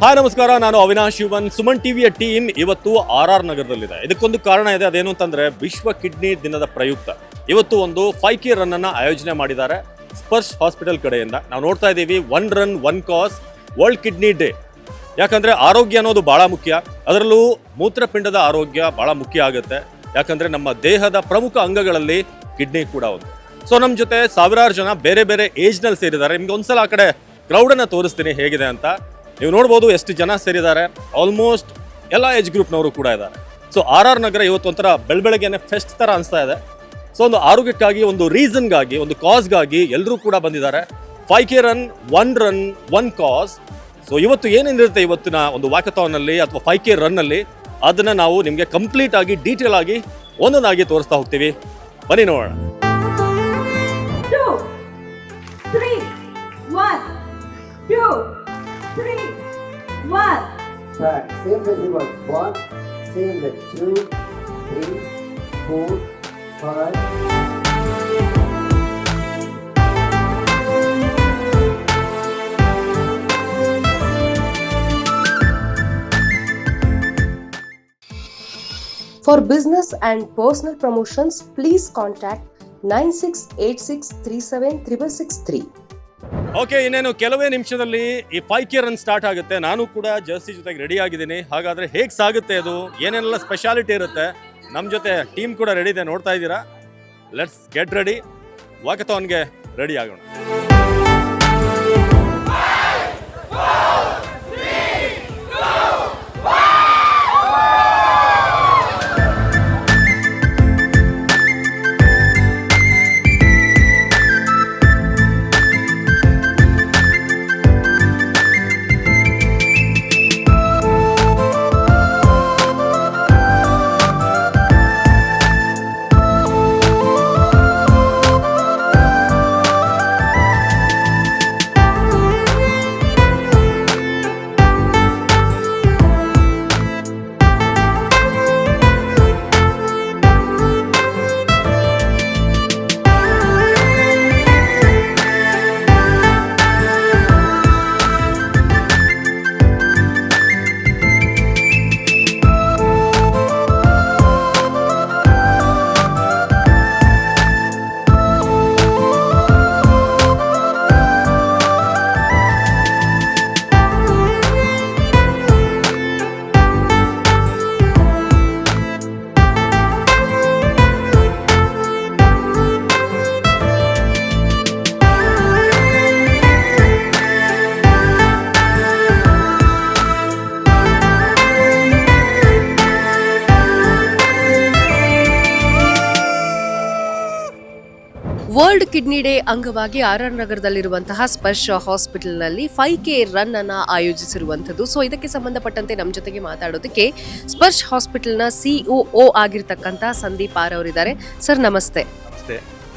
Hi ನಮಸ್ಕಾರ, ನಾನು ಅವಿನಾಶ್ ಶಿವನ್. ಸುಮನ್ ಟಿವಿಯ ಟೀಮ್ ಇವತ್ತು RR ನಗರದಲ್ಲಿದೆ. ಇದಕ್ಕೊಂದು ಕಾರಣ ಇದೆ, ಅದೇನು ಅಂತಂದ್ರೆ ವಿಶ್ವ ಕಿಡ್ನಿ ದಿನದ ಪ್ರಯುಕ್ತ ಇವತ್ತು ಒಂದು 5K ರನ್ ಅನ್ನ ಆಯೋಜನೆ ಮಾಡಿದ್ದಾರೆ ಸ್ಪರ್ಶ್ ಹಾಸ್ಪಿಟಲ್ ಕಡೆಯಿಂದ. ನಾವು ನೋಡ್ತಾ ಇದ್ದೀವಿ, 1 ರನ್ 1 ಕಾಸ್ ವರ್ಲ್ಡ್ ಕಿಡ್ನಿ ಡೇ. ಯಾಕಂದ್ರೆ ಆರೋಗ್ಯ ಅನ್ನೋದು ಬಹಳ ಮುಖ್ಯ, ಅದರಲ್ಲೂ ಮೂತ್ರಪಿಂಡದ ಆರೋಗ್ಯ ಬಹಳ ಮುಖ್ಯ ಆಗುತ್ತೆ. ಯಾಕಂದ್ರೆ ನಮ್ಮ ದೇಹದ ಪ್ರಮುಖ ಅಂಗಗಳಲ್ಲಿ ಕಿಡ್ನಿ ಕೂಡ ಒಂದು. ಸೊ ನಮ್ಮ ಜೊತೆ ಸಾವಿರಾರು ಜನ ಬೇರೆ ಬೇರೆ ಏಜ್ ನಲ್ಲಿ ಸೇರಿದ್ದಾರೆ. ನಿಮ್ಗೆ ಒಂದ್ಸಲ ಆ ಕಡೆ ಕ್ರೌಡ್ ಅನ್ನ ತೋರಿಸ್ತೀನಿ ಹೇಗಿದೆ ಅಂತ. ನೀವು ನೋಡ್ಬೋದು ಎಷ್ಟು ಜನ ಸೇರಿದ್ದಾರೆ. ಆಲ್ಮೋಸ್ಟ್ ಎಲ್ಲ ಏಜ್ ಗ್ರೂಪ್ನವರು ಕೂಡ ಇದ್ದಾರೆ. ಸೊ RR ನಗರ ಇವತ್ತು ಒಂಥರ ಬೆಳಬೆಳಗ್ಗೆನೆ ಫೆಸ್ಟ್ ತರ ಅನಿಸ್ತಾ ಇದೆ. ಸೊ ಒಂದು ಆರೋಗ್ಯಕ್ಕಾಗಿ, ಒಂದು ರೀಸನ್ಗಾಗಿ, ಒಂದು ಕಾಸ್ಗಾಗಿ ಎಲ್ಲರೂ ಕೂಡ ಬಂದಿದ್ದಾರೆ. 5K ರನ್ 1 ಕಾಸ್. ಸೊ ಇವತ್ತು ಏನೇನಿರುತ್ತೆ ಇವತ್ತಿನ ಒಂದು ವಾಕಥಾನ್ ಅಲ್ಲಿ ಅಥವಾ 5K ರನ್ ಅಲ್ಲಿ, ಅದನ್ನ ನಾವು ನಿಮಗೆ ಕಂಪ್ಲೀಟ್ ಆಗಿ ಡೀಟೇಲ್ ಆಗಿ ಒಂದೊಂದಾಗಿ ತೋರಿಸ್ತಾ ಹೋಗ್ತೀವಿ. ಬನ್ನಿ ನೋಡೋಣ. 2 3 1 2 3 1 Back. Same way he was 1, same way 2, 3, 4, 5. For business and personal promotions, please contact 9686376663. Okay, ಇನ್ನೇನು ಕೆಲವೇ ನಿಮಿಷದಲ್ಲಿ ಈ 5K ರನ್ ಸ್ಟಾರ್ಟ್ ಆಗುತ್ತೆ. ನಾನು ಕೂಡ ಜರ್ಸಿ ಜೊತೆಗೆ ರೆಡಿ ಆಗಿದ್ದೀನಿ. ಹಾಗಾದ್ರೆ ಹೇಗೆ ಸಾಗುತ್ತೆ ಅದು, ಏನೆಲ್ಲ ಸ್ಪೆಷಾಲಿಟಿ ಇರುತ್ತೆ, ನಮ್ಮ ಜೊತೆ ಟೀಮ್ ಕೂಡ ರೆಡಿ ಇದೆ, ನೋಡ್ತಾ ಇದ್ದೀರಾ. ಲೆಟ್ಸ್ ಗೆಟ್ ರೆಡಿ, ವಾಕಥಾನ್ಗೆ ರೆಡಿ ಆಗೋಣ. ವರ್ಲ್ಡ್ ಕಿಡ್ನಿ ಡೇ ಅಂಗವಾಗಿ RR ನಗರದಲ್ಲಿರುವಂತಹ ಸ್ಪರ್ಶ್ ಹಾಸ್ಪಿಟಲ್ನಲ್ಲಿ 5K ರನ್ ಅನ್ನ ಆಯೋಜಿಸಿರುವಂಥದ್ದು. ಸೊ ಇದಕ್ಕೆ ಸಂಬಂಧಪಟ್ಟಂತೆ ನಮ್ಮ ಜೊತೆಗೆ ಮಾತಾಡೋದಕ್ಕೆ ಸ್ಪರ್ಶ್ ಹಾಸ್ಪಿಟಲ್ನ COO ಆಗಿರ್ತಕ್ಕಂಥ ಸಂದೀಪ್ ಆರ್ ಅವರಿದ್ದಾರೆ. ಸರ್ ನಮಸ್ತೆ.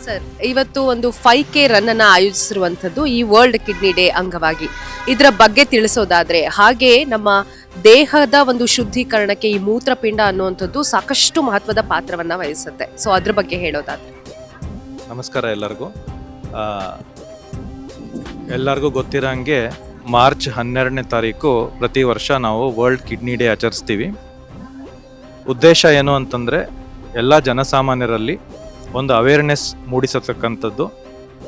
ಸರ್, ಇವತ್ತು ಒಂದು 5K ರನ್ ಅನ್ನ ಆಯೋಜಿಸಿರುವಂಥದ್ದು ಈ ವರ್ಲ್ಡ್ ಕಿಡ್ನಿ ಡೇ ಅಂಗವಾಗಿ, ಇದರ ಬಗ್ಗೆ ತಿಳಿಸೋದಾದ್ರೆ, ಹಾಗೆ ನಮ್ಮ ದೇಹದ ಒಂದು ಶುದ್ಧೀಕರಣಕ್ಕೆ ಈ ಮೂತ್ರಪಿಂಡ ಅನ್ನುವಂಥದ್ದು ಸಾಕಷ್ಟು ಮಹತ್ವದ ಪಾತ್ರವನ್ನ ವಹಿಸುತ್ತೆ. ಸೊ ಅದ್ರ ಬಗ್ಗೆ ಹೇಳೋದಾದ್ರೆ. ನಮಸ್ಕಾರ ಎಲ್ಲರಿಗೂ ಗೊತ್ತಿರೋಂಗೆ ಮಾರ್ಚ್ 12ನೇ ತಾರೀಕು ಪ್ರತಿ ವರ್ಷ ನಾವು ವರ್ಲ್ಡ್ ಕಿಡ್ನಿ ಡೇ ಆಚರಿಸ್ತೀವಿ. ಉದ್ದೇಶ ಏನು ಅಂತಂದರೆ, ಎಲ್ಲ ಜನಸಾಮಾನ್ಯರಲ್ಲಿ ಒಂದು ಅವೇರ್ನೆಸ್ ಮೂಡಿಸತಕ್ಕಂಥದ್ದು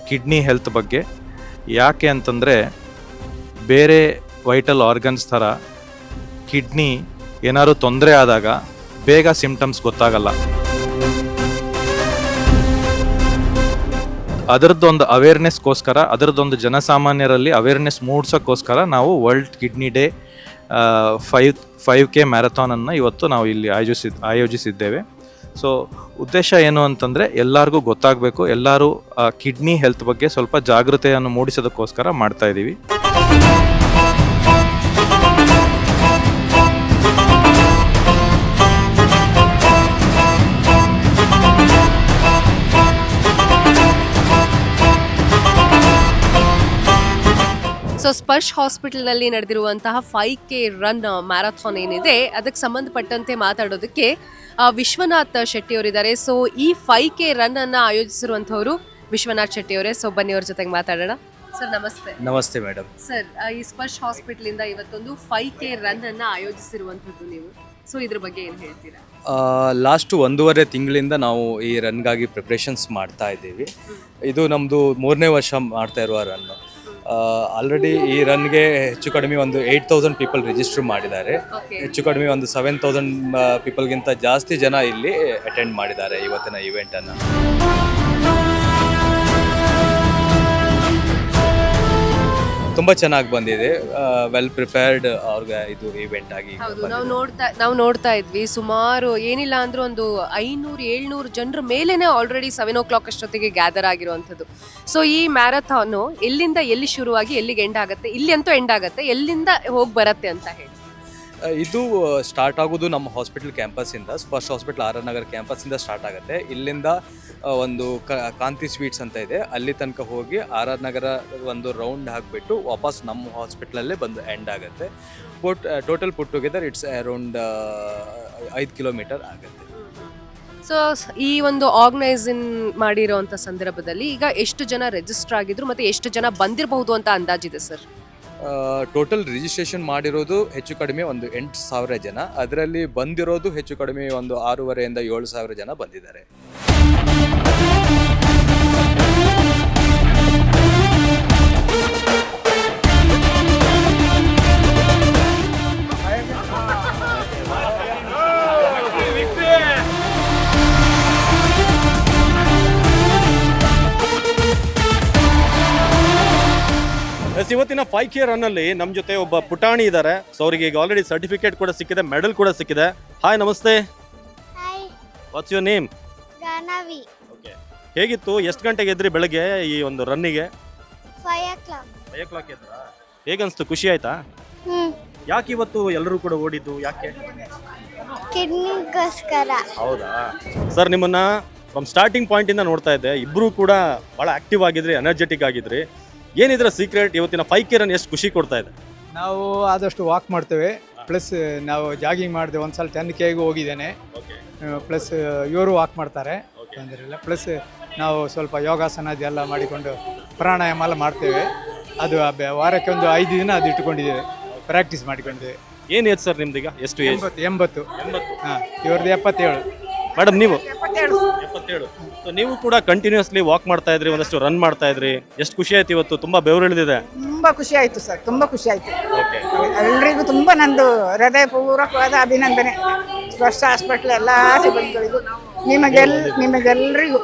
ಕಿಡ್ನಿ ಹೆಲ್ತ್ ಬಗ್ಗೆ. ಯಾಕೆ ಅಂತಂದರೆ, ಬೇರೆ ವೈಟಲ್ ಆರ್ಗನ್ಸ್ ಥರ ಕಿಡ್ನಿ ಏನಾದ್ರು ತೊಂದರೆ ಆದಾಗ ಬೇಗ ಸಿಂಪ್ಟಮ್ಸ್ ಗೊತ್ತಾಗಲ್ಲ. ಅದರದ್ದೊಂದು ಅವೇರ್ನೆಸ್ಗೋಸ್ಕರ, ಅದರದ್ದೊಂದು ಜನಸಾಮಾನ್ಯರಲ್ಲಿ ಅವೇರ್ನೆಸ್ ಮೂಡಿಸೋಕ್ಕೋಸ್ಕರ ನಾವು ವರ್ಲ್ಡ್ ಕಿಡ್ನಿ ಡೇ 5K ಮ್ಯಾರಥಾನನ್ನು ಇವತ್ತು ನಾವು ಇಲ್ಲಿ ಆಯೋಜಿಸಿದ್ದೇವೆ. ಸೊ ಉದ್ದೇಶ ಏನು ಅಂತಂದರೆ, ಎಲ್ಲರಿಗೂ ಗೊತ್ತಾಗಬೇಕು, ಎಲ್ಲರೂ ಕಿಡ್ನಿ ಹೆಲ್ತ್ ಬಗ್ಗೆ ಸ್ವಲ್ಪ ಜಾಗೃತೆಯನ್ನು ಮೂಡಿಸೋದಕ್ಕೋಸ್ಕರ ಮಾಡ್ತಾ ಇದ್ದೀವಿ. ಸೊ ಸ್ಪರ್ಶ್ ಹಾಸ್ಪಿಟಲ್ನಲ್ಲಿ ನಡೆದಿರುವಂತಹ 5K ರನ್ ಮ್ಯಾರಥಾನ್ ಏನಿದೆ, ಅದಕ್ಕೆ ಸಂಬಂಧಪಟ್ಟಂತೆ ಮಾತಾಡೋದಕ್ಕೆ ವಿಶ್ವನಾಥ್ ಶೆಟ್ಟಿ ಅವರಿದ್ದಾರೆ. ಸೊ ಈ 5K ರನ್ ಅನ್ನ ಆಯೋಜಿಸಿರುವಂತವರು ವಿಶ್ವನಾಥ್ ಶೆಟ್ಟಿ ಅವರೇ. ಸೊ ಬನ್ನಿ ಅವ್ರ ಜೊತೆಗೆ ಮಾತಾಡೋಣ. ಸರ್ ನಮಸ್ತೆ. ನಮಸ್ತೆ ಮೇಡಮ್. ಸರ್ ಈ ಸ್ಪರ್ಶ್ ಹಾಸ್ಪಿಟಲ್ ಇಂದ ಇವತ್ತೊಂದು 5K ರನ್ ಅನ್ನ ಆಯೋಜಿಸಿರುವಂತದ್ದು ನೀವು, ಸೊ ಇದ್ರ ಬಗ್ಗೆ ಏನು ಹೇಳ್ತೀರಾ? ಲಾಸ್ಟ್ 1.5 ತಿಂಗಳಿಂದ ನಾವು ಈ ರನ್ಗಾಗಿ ಪ್ರಿಪ್ರೇಷನ್ಸ್ ಮಾಡ್ತಾ ಇದ್ದೀವಿ. ಇದು ನಮ್ಮದು 3ನೇ ವರ್ಷ ಮಾಡ್ತಾ ಇರುವ ರನ್ನು. ಆಲ್ರೆಡಿ ಈ ರನ್ಗೆ ಹೆಚ್ಚು ಕಡಿಮೆ ಒಂದು 8,000 ಪೀಪಲ್ ರಿಜಿಸ್ಟರ್ ಮಾಡಿದ್ದಾರೆ. ಹೆಚ್ಚು ಕಡಿಮೆ ಒಂದು 7,000 ಪೀಪಲ್ಗಿಂತ ಜಾಸ್ತಿ ಜನ ಇಲ್ಲಿ ಅಟೆಂಡ್ ಮಾಡಿದ್ದಾರೆ ಇವತ್ತಿನ ಇವೆಂಟನ್ನು. ತುಂಬ ಚೆನ್ನಾಗಿ ಬಂದಿದೆ, ವೆಲ್ ಪ್ರಿಪೇರ್ಡ್ ಅವ್ರಿಗೆ ಇದು ಇವೆಂಟ್ ಆಗಿ. ಹೌದು, ನಾವು ನೋಡ್ತಾ ಇದ್ವಿ ಸುಮಾರು ಏನಿಲ್ಲ ಅಂದ್ರೆ ಒಂದು 500-700 ಜನರ ಮೇಲೇನೆ ಆಲ್ರೆಡಿ 7 o'clock ಅಷ್ಟೊತ್ತಿಗೆ ಗ್ಯಾದರ್ ಆಗಿರುವಂಥದ್ದು. ಸೊ ಈ ಮ್ಯಾರಥಾನು ಎಲ್ಲಿಂದ ಎಲ್ಲಿ ಶುರುವಾಗಿ ಎಲ್ಲಿಗೆ ಎಂಡ್ ಆಗುತ್ತೆ, ಇಲ್ಲಿ ಅಂತೂ ಎಂಡ್ ಆಗುತ್ತೆ, ಎಲ್ಲಿಂದ ಹೋಗಿ ಬರುತ್ತೆ ಅಂತ ಹೇಳಿ? ಇದು ಸ್ಟಾರ್ಟ್ ಆಗೋದು ನಮ್ಮ ಹಾಸ್ಪಿಟಲ್ ಕ್ಯಾಂಪಸ್ಸಿಂದ, ಸ್ಪರ್ಶ್ ಹಾಸ್ಪಿಟಲ್ ಆರ್.ಆರ್. ನಗರ್ ಕ್ಯಾಂಪಸ್ಸಿಂದ ಸ್ಟಾರ್ಟ್ ಆಗುತ್ತೆ. ಇಲ್ಲಿಂದ ಒಂದು ಕಾಂತಿ ಸ್ವೀಟ್ಸ್ ಅಂತ ಇದೆ, ಅಲ್ಲಿ ತನಕ ಹೋಗಿ ಆರ್.ಆರ್. ನಗರ ಒಂದು ರೌಂಡ್ ಹಾಕಿಬಿಟ್ಟು ವಾಪಸ್ ನಮ್ಮ ಹಾಸ್ಪಿಟ್ಲಲ್ಲೇ ಬಂದು ಎಂಡ್ ಆಗುತ್ತೆ. Total put together it's around 5 kilometre ಆಗುತ್ತೆ. ಸೊ ಈ ಒಂದು ಆರ್ಗನೈಸಿಂಗ್ ಮಾಡಿರೋಂಥ ಸಂದರ್ಭದಲ್ಲಿ ಈಗ ಎಷ್ಟು ಜನ ರಿಜಿಸ್ಟರ್ ಆಗಿದ್ರು ಮತ್ತು ಎಷ್ಟು ಜನ ಬಂದಿರಬಹುದು ಅಂತ ಅಂದಾಜಿದೆ ಸರ್? ಟೋಟಲ್ ರಿಜಿಸ್ಟ್ರೇಷನ್ ಮಾಡಿರೋದು ಹೆಚ್ಚು ಕಡಿಮೆ ಒಂದು 8,000 ಜನ. ಅದರಲ್ಲಿ ಬಂದಿರೋದು ಹೆಚ್ಚು ಕಡಿಮೆ ಒಂದು 6,500 to 7,000 ಜನ ಬಂದಿದ್ದಾರೆ. ಇವತ್ತಿನ 5K ರನ್ ಅಲ್ಲಿ ನಮ್ಮ ಜೊತೆ ಒಬ್ಬ ಪುಟಾಣಿ ಇದ್ದಾರೆ. ಸೊ ಅವರಿಗೆ ಈಗ ಆಲ್ರೆಡಿ ಸರ್ಟಿಫಿಕೇಟ್ ಕೂಡ ಸಿಕ್ಕಿದೆ, ಮೆಡಲ್ ಕೂಡ ಸಿಕ್ಕಿದೆ. ಹಾಯ್, ನಮಸ್ತೆ. Hi, what's your name? Ganavi. Okay, ಹೇಗಿತ್ತು? ಎಷ್ಟು ಗಂಟೆಗೆ ಎದ್ರಿ ಬೆಳಗ್ಗೆ ಈ ಒಂದು ರನ್ನಿಗೆ? 5 o'clock. 5 o'clock ಎದ್ರಾ? ಹೇಗನ್ಸ್ತು? ಖುಷಿ ಆಯ್ತಾ? ಯಾಕೆ ಇವತ್ತು ಎಲ್ಲರೂ ಕೂಡ ಓಡಿದ್ದು? ಯಾಕೆ? ಕಿಡ್ನಿಗೋಸ್ಕರ. ಹೌದಾ ಸರ್, ನಿಮ್ಮನ್ನ ಫ್ರಮ್ ಸ್ಟಾರ್ಟಿಂಗ್ ಪಾಯಿಂಟ್ ಇಂದ ನೋಡ್ತಾ ಇದ್ದೆ, ಇಬ್ರು ಕೂಡ ಬಹಳ ಆಕ್ಟಿವ್ ಆಗಿದ್ರಿ, ಎನರ್ಜೆಟಿಕ್ ಆಗಿದ್ರಿ. ಏನಿದ್ರ ಸೀಕ್ರೆಟ್? ಇವತ್ತಿನ 5K ರನ್ ಎಷ್ಟು ಖುಷಿ ಕೊಡ್ತಾ ಇದೆ? ನಾವು ಆದಷ್ಟು ವಾಕ್ ಮಾಡ್ತೇವೆ, ಪ್ಲಸ್ ನಾವು ಜಾಗಿಂಗ್ ಮಾಡಿದೆ. ಒಂದ್ಸಲ 10Kಗೂ ಹೋಗಿದ್ದೇನೆ. ಪ್ಲಸ್ ಇವರು ವಾಕ್ ಮಾಡ್ತಾರೆ, ತೊಂದರೆಯಿಲ್ಲ. ಪ್ಲಸ್ ನಾವು ಸ್ವಲ್ಪ ಯೋಗಾಸನ ಅದೆಲ್ಲ ಮಾಡಿಕೊಂಡು ಪ್ರಾಣಾಯಾಮ ಎಲ್ಲ ಮಾಡ್ತೇವೆ. ಅದು ವಾರಕ್ಕೆ ಒಂದು 5 ದಿನ ಅದು ಇಟ್ಕೊಂಡಿದ್ದೇವೆ, ಪ್ರಾಕ್ಟೀಸ್ ಮಾಡಿಕೊಂಡಿದ್ದೇವೆ. ಏನು ಏಜ್ ಸರ್ ನಿಮ್ದೀಗ? ಎಷ್ಟು ಏಜ್? 80. ಹಾಂ, ಇವ್ರದ್ದು 77. ಮೇಡಮ್ ನೀವು? 77. ಸೊ ನೀವು ಕೂಡ ಕಂಟಿನ್ಯೂಸ್ಲಿ ವಾಕ್ ಮಾಡ್ತಾ ಇದ್ರಿ, ಒಂದಷ್ಟು ರನ್ ಮಾಡ್ತಾ ಇದ್ರಿ. ಎಷ್ಟು ಖುಷಿ ಆಯ್ತು ಇವತ್ತು? ತುಂಬಾ ಬೆವರು ಇಳಿದಿದೆ. ತುಂಬಾ ಖುಷಿ ಆಯ್ತು ಸರ್, ತುಂಬಾ ಖುಷಿ ಆಯ್ತು. ಎಲ್ರಿಗೂ ತುಂಬಾ ನಂದು ಹೃದಯಪೂರ್ವಕವಾದ ಅಭಿನಂದನೆ. ಸ್ಪರ್ಶ ಹಾಸ್ಪಿಟಲ್ ಎಲ್ಲ ಸಿಬ್ಬಂದಿಗಳಿಗೂ, ನಿಮಗೆಲ್ಲರಿಗೂ.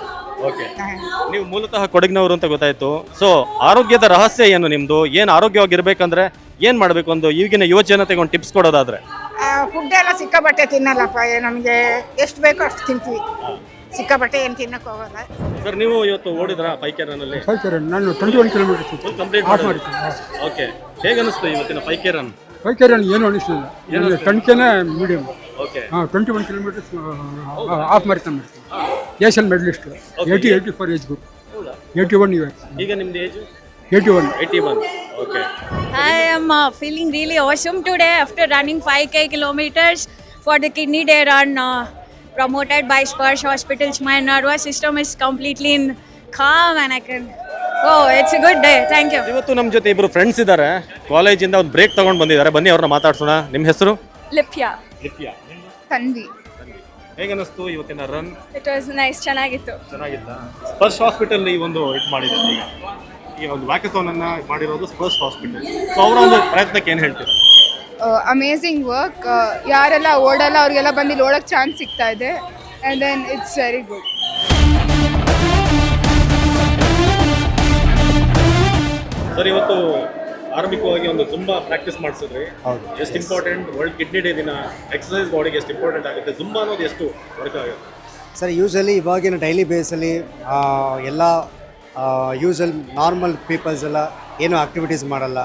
ನೀವು ಮೂಲತಃ ಕೊಡಗಿನವರು ಅಂತ ಗೊತ್ತಾಯ್ತು. ಸೊ ಆರೋಗ್ಯದ ರಹಸ್ಯ ಏನು ನಿಮ್ದು? ಏನು ಆರೋಗ್ಯವಾಗಿರ್ಬೇಕಂದ್ರೆ ಏನ್ ಮಾಡ್ಬೇಕು? ಒಂದು ಈಗಿನ ಯುವ ಜನತೆಗೆ ಒಂದು ಟಿಪ್ಸ್ ಕೊಡೋದಾದ್ರೆ? ಫುಡ್ ಎಲ್ಲ ಸಿಕ್ಕಾಪಟ್ಟೆ ತಿನ್ನಲ್ಲಪ್ಪ, ನಮಗೆ ಎಷ್ಟು ಬೇಕೋ ಅಷ್ಟು ತಿಂತೀವಿ, ಸಿಕ್ಕಾಪಟ್ಟೆ ಏನು ತಿನ್ನಕ್ಕೆ ಹೋಗಲ್ಲ. ಸರ್ ನೀವು ಇವತ್ತು ಓಡಿದ್ರ 5K ರನ್ ಅಲ್ಲಿ? ನಾನು 21 ಕಿಲೋಮೀಟರ್ ಕಂಪ್ಲೀಟ್ ಮಾಡಿದ್ದೀನಿ. ಓಕೆ, ಹೇಗೆ ಅನಿಸ್ತು ಇವತ್ತಿನ 5K ರನ್? 5K ರನ್ ಏನು ಅನಿಸಲಿಲ್ಲ, 10Kನೇ medium. Okay, 21 kilometres half marathon ಮಾಡ್ತೀನಿ. Asian medallist, 84 age group, 81 years. ಈಗ ನಿಮ್ದು age? 81. Okay. I am feeling really awesome today after running 5K kilometers for the Kidney Day run promoted by Sparsh Hospitals. My nervous system is completely in calm and I can... Oh, it's a good day. Thank you. ಇವತ್ತು ನಮ್ಮ ಜೊತೆ ಇಬ್ರು friends ಇದ್ದಾರೆ, ಕಾಲೇಜಿಂದ ಒಂದು break ತಗೊಂಡು ಬಂದಿದ್ದಾರೆ. ಬನ್ನಿ ಅವ್ರನ್ನ ಮಾತಾಡ್ಸೋಣ. ನಿಮ್ಮ ಹೆಸರು? ಲಿಪ್ಯಾ. ತನ್ವಿ. ಹೇಗೆ ಅನಿಸ್ತು ಇವತ್ತಿನ ರನ್? It was nice. ಚೆನ್ನಾಗಿತ್ತು. ಚೆನ್ನಾಗಿತ್ತಾ? ಸ್ಪರ್ಶ್ ಹಾಸ್ಪಿಟಲ್ ಈ ಒಂದು ಇದು ಮಾಡಿದ್ದಾರೆ, ಈಗ ಈ ಒಂದು ವ್ಯಾಕಥಾನ್ ಅನ್ನ ಮಾಡಿರೋದು ಸ್ಪರ್ಶ್ ಹಾಸ್ಪಿಟಲ್. ಸೊ ಅವರ ಒಂದು ಪ್ರಯತ್ನಕ್ಕೆ ಏನು ಹೇಳ್ತೀರಾ? Amazing work. ಯಾರೆಲ್ಲ ಓಡಲ್ಲ ಅವ್ರಿಗೆಲ್ಲ ಬಂದು ಇಲ್ಲಿ ಓಡೋಕ್ಕೆ ಚಾನ್ಸ್ ಸಿಗ್ತಾ ಇದೆ. And then it's very good. Sir ಇವತ್ತು ಆರಂಭಿಕವಾಗಿ ಒಂದು ಜುಂಬಾ ಪ್ರಾಕ್ಟೀಸ್ ಮಾಡಿಸಿದ್ರಿ. ಎಷ್ಟು ಇಂಪಾರ್ಟೆಂಟ್? ವರ್ಲ್ಡ್ ಕಿಡ್ನಿ ಡೇ ದಿನ ಎಕ್ಸಸೈಸ್ ಬಾಡಿಗೆ ಎಷ್ಟು ಇಂಪಾರ್ಟೆಂಟ್ ಆಗುತ್ತೆ? ಜುಂಬಾ ಅನ್ನೋದು ಎಷ್ಟು ವರ್ಕ್ ಆಗುತ್ತೆ ಸರ್? ಯೂಶಲಿ ಇವಾಗಿನ ಡೈಲಿ ಬೇಸಲ್ಲಿ ಎಲ್ಲ ಯೂಶಲ್ ನಾರ್ಮಲ್ ಪೀಪಲ್ಸ್ ಎಲ್ಲ ಏನೂ ಆ್ಯಕ್ಟಿವಿಟೀಸ್ ಮಾಡಲ್ಲ.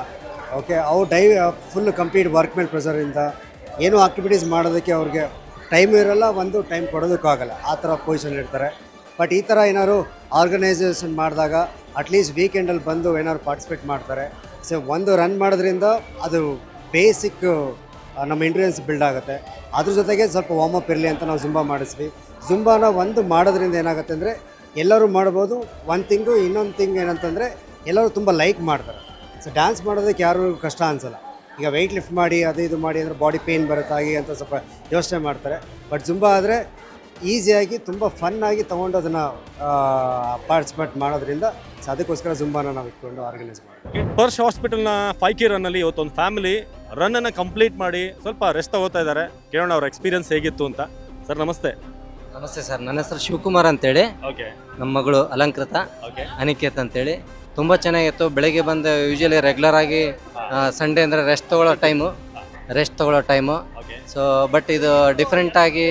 ಓಕೆ, ಅವ್ರು ಫುಲ್ ಕಂಪ್ಲೀಟ್ ವರ್ಕ್ ಮೇಲೆ ಪ್ರೆಷರಿಂದ ಏನೂ ಆ್ಯಕ್ಟಿವಿಟೀಸ್ ಮಾಡೋದಕ್ಕೆ ಅವ್ರಿಗೆ ಟೈಮ್ ಇರೋಲ್ಲ, ಒಂದು ಟೈಮ್ ಕೊಡೋದಕ್ಕೂ ಆಗಲ್ಲ, ಆ ಥರ ಪೊಸಿಷನ್ ಇರ್ತಾರೆ. ಬಟ್ ಈ ಥರ ಏನಾದ್ರು ಆರ್ಗನೈಸೇಷನ್ ಮಾಡಿದಾಗ ಅಟ್ಲೀಸ್ಟ್ ವೀಕೆಂಡಲ್ಲಿ ಬಂದು ಏನಾದ್ರು ಪಾರ್ಟಿಸಿಪೇಟ್ ಮಾಡ್ತಾರೆ. ಸೊ ಒಂದು ರನ್ ಮಾಡೋದ್ರಿಂದ ಅದು ಬೇಸಿಕ್ ನಮ್ಮ ಇಂಟೆಲಿಜೆನ್ಸ್ ಬಿಲ್ಡ್ ಆಗುತ್ತೆ. ಅದ್ರ ಜೊತೆಗೆ ಸ್ವಲ್ಪ ವಾರ್ಮಪ್ ಇರಲಿ ಅಂತ ನಾವು ಜುಂಬಾ ಮಾಡಿಸ್ವಿ. ಜುಂಬಾನ ಒಂದು ಮಾಡೋದ್ರಿಂದ ಏನಾಗುತ್ತೆ ಅಂದರೆ ಎಲ್ಲರೂ ಮಾಡ್ಬೋದು. ಒಂದು ಥಿಂಗು, ಇನ್ನೊಂದು ಥಿಂಗ್ ಏನಂತಂದರೆ ಎಲ್ಲರೂ ತುಂಬ ಲೈಕ್ ಮಾಡ್ತಾರೆ. ಸೊ ಡ್ಯಾನ್ಸ್ ಮಾಡೋದಕ್ಕೆ ಯಾರೂ ಕಷ್ಟ ಅನಿಸಲ್ಲ. ಈಗ ವೆಯ್ಟ್ ಲಿಫ್ಟ್ ಮಾಡಿ ಅದು ಇದು ಮಾಡಿ ಅಂದರೆ ಬಾಡಿ ಪೇಯ್ನ್ ಬರುತ್ತೆ ಹಾಗೆ ಅಂತ ಸ್ವಲ್ಪ ಯೋಚನೆ ಮಾಡ್ತಾರೆ. ಬಟ್ ಜುಂಬಾ ಆದರೆ ಈಸಿಯಾಗಿ ತುಂಬ ಫನ್ನಾಗಿ ತೊಗೊಂಡು ಅದನ್ನು ಪಾರ್ಟಿಸಿಪೇಟ್ ಮಾಡೋದ್ರಿಂದ ಸೊ ಅದಕ್ಕೋಸ್ಕರ ಜುಂಬಾನ ನಾವು ಇಟ್ಕೊಂಡು ಆರ್ಗನೈಸ್ ಮಾಡ್ತೀವಿ. ಸ್ಪರ್ಶ್ ಹಾಸ್ಪಿಟಲ್ನ 5K ರನ್ನಲ್ಲಿ ಇವತ್ತೊಂದು ಫ್ಯಾಮಿಲಿ ರನ್ನನ್ನು ಕಂಪ್ಲೀಟ್ ಮಾಡಿ ಸ್ವಲ್ಪ ರೆಸ್ಟ್ ತಗೋತಾ ಇದ್ದಾರೆ. ಕೇಳೋಣ ಅವ್ರ ಎಕ್ಸ್ಪೀರಿಯನ್ಸ್ ಹೇಗಿತ್ತು ಅಂತ. ಸರ್ ನಮಸ್ತೆ. ನಮಸ್ತೆ ಸರ್, ನನ್ನ ಹೆಸರು ಶಿವಕುಮಾರ್ ಅಂತೇಳಿ. ಓಕೆ. ನಮ್ಮ ಮಗಳು ಅಲಂಕೃತ, ಓಕೆ, ಅನಿಕೇತ್ ಅಂತೇಳಿ. ತುಂಬ ಚೆನ್ನಾಗಿತ್ತು. ಬೆಳಗ್ಗೆ ಬಂದು ಯೂಶಲಿ ರೆಗ್ಯುಲರ್ ಆಗಿ ಸಂಡೇ ಅಂದರೆ ರೆಸ್ಟ್ ತಗೊಳ್ಳೋ ಟೈಮು. ಸೊ ಬಟ್ ಇದು ಡಿಫ್ರೆಂಟ್ ಆಗಿ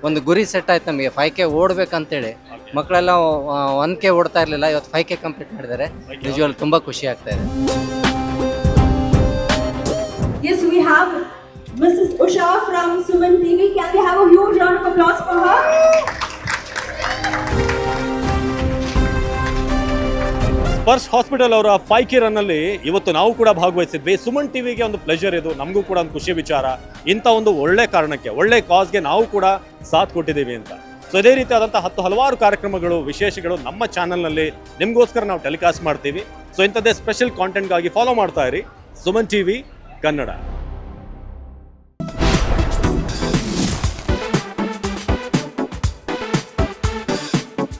ಒಂದು ಗುರಿ ಸೆಟ್ ಆಯ್ತು ನಮಗೆ. 5K ಓಡ್ಬೇಕಂತೇಳಿ. ಮಕ್ಕಳೆಲ್ಲ 1K ಓಡ್ತಾ ಇರಲಿಲ್ಲ, ಇವತ್ತು 5K ಕಂಪ್ಲೀಟ್ ಮಾಡಿದ್ದಾರೆ. ನಿಜವಾಗ್ಲೂ ತುಂಬ ಖುಷಿ ಆಗ್ತಾ ಇದೆ. Yes, we have Mrs. Usha from Suman TV. Can we have a huge round of applause for her? Sparsh hospital ಅವರ 5K ರನ್ನಲ್ಲಿ ಇವತ್ತು ನಾವು ಕೂಡ ಭಾಗವಹಿಸಿದ್ವಿ. ಸುಮನ್ ಟಿವಿಗೆ ಒಂದು ಪ್ಲೆಜರ್ ಇದು, ನಮಗೂ ಕೂಡ ಒಂದು ಖುಷಿ ವಿಚಾರ. ಇಂಥ ಒಂದು ಒಳ್ಳೆ ಕಾರಣಕ್ಕೆ, ಒಳ್ಳೆ ಕಾಸ್ಗೆ ನಾವು ಕೂಡ ಸಾಥ್ ಕೊಟ್ಟಿದ್ದೀವಿ ಅಂತ. ಸೊ ಇದೇ ರೀತಿಯಾದಂಥ ಹಲವಾರು ಕಾರ್ಯಕ್ರಮಗಳು, ವಿಶೇಷಗಳು ನಮ್ಮ ಚಾನಲ್ನಲ್ಲಿ ನಿಮಗೋಸ್ಕರ ನಾವು ಟೆಲಿಕಾಸ್ಟ್ ಮಾಡ್ತೀವಿ. ಸೊ ಇಂಥದ್ದೇ ಸ್ಪೆಷಲ್ ಕಾಂಟೆಂಟ್ಗಾಗಿ ಫಾಲೋ ಮಾಡ್ತಾ ಇರಿ ಸುಮನ್ ಟಿವಿ ಕನ್ನಡ.